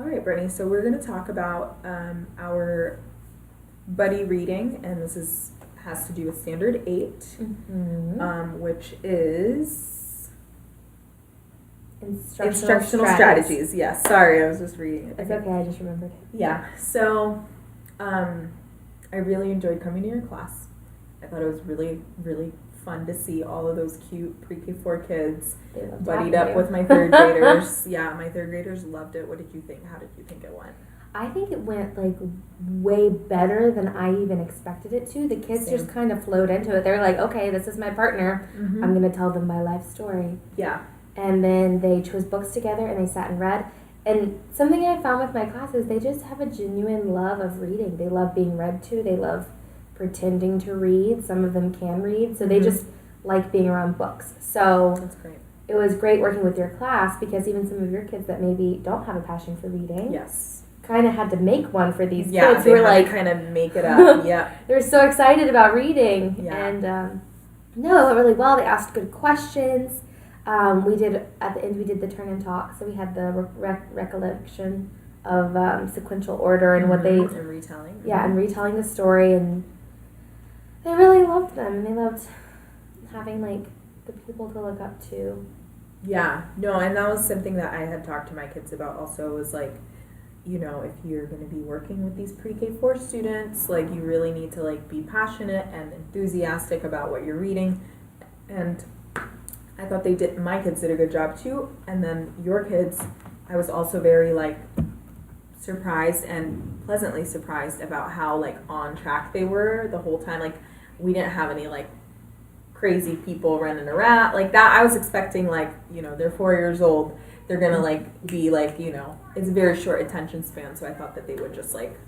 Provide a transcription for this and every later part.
All right, Brittany, so we're going to talk about our buddy reading, and has to do with Standard 8, which is Instructional Strategies. Yes, sorry, I was just reading it. It's okay, I just remembered. Yeah, so I really enjoyed coming to your class. I thought it was really, really fun to see all of those cute pre-K4 kids buddied up with my third graders. Yeah, my third graders loved it. What did you think? How did you think it went? I think it went like way better than I even expected it to. The kids Same. just kind of flowed into it. They're like, okay, this is my partner. Mm-hmm. I'm going to tell them my life story. Yeah. And then they chose books together and they sat and read. And something I found with my class is they just have a genuine love of reading. They love being read to. They love pretending to read. Some of them can read. So they just like being around books. So That's great. it was great working with your class because even some of your kids that maybe don't have a passion for reading Yes. kind of had to make one for these Yeah, kids they who were had like to kind of make it up. Yeah. they're so excited about reading. Yeah. And no, it went really well. They asked good questions. We did at the end. We did the turn and talk, so we had the recollection of sequential order and what they and retelling. Yeah, and retelling the story, and they really loved them, and they loved having like the people to look up to. Yeah, no, and that was something that I had talked to my kids about also was like, you know, if you're going to be working with these pre-K4 students, like you really need to like be passionate and enthusiastic about what you're reading. And I thought my kids did a good job too. And then your kids, I was also very like surprised and pleasantly surprised about how like on track they were the whole time. Like we didn't have any like crazy people running around like that. I was expecting like, you know, they're 4 years old. They're going to like be like, you know, it's a very short attention span. So I thought that they would just like.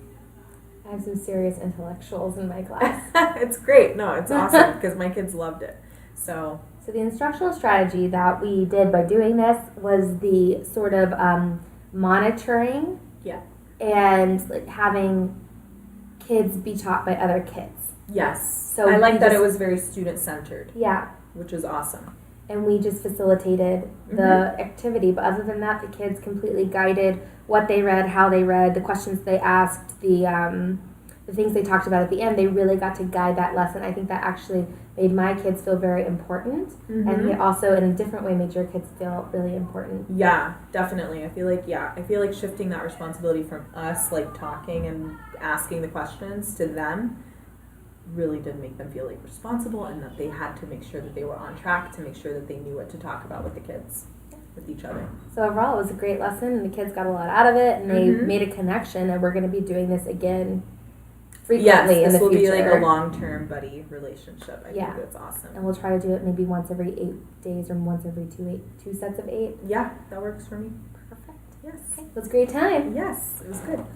I have some serious intellectuals in my class. It's great. No, it's awesome because my kids loved it. So the instructional strategy that we did by doing this was the sort of monitoring. Yeah. And like having kids be taught by other kids. Yes. So I like that it was very student-centered. Yeah. Which is awesome. And we just facilitated the activity. But other than that, the kids completely guided what they read, how they read, the questions they asked, the things they talked about at the end. They really got to guide that lesson. I think that actually made my kids feel very important. And it also, in a different way, made your kids feel really important. Yeah, definitely. I feel like shifting that responsibility from us, like talking and asking the questions to them, really did make them feel like responsible and that they had to make sure that they were on track to make sure that they knew what to talk about with the kids, with each other. So overall, it was a great lesson, and the kids got a lot out of it, and they made a connection, and we're going to be doing this again frequently in the future. Yes, this will be like a long-term buddy relationship. I think that's awesome. And we'll try to do it maybe once every 8 days or once every two sets of 8. Yeah, that works for me. Perfect. Yes. Okay. It was a great time. Yes, it was good.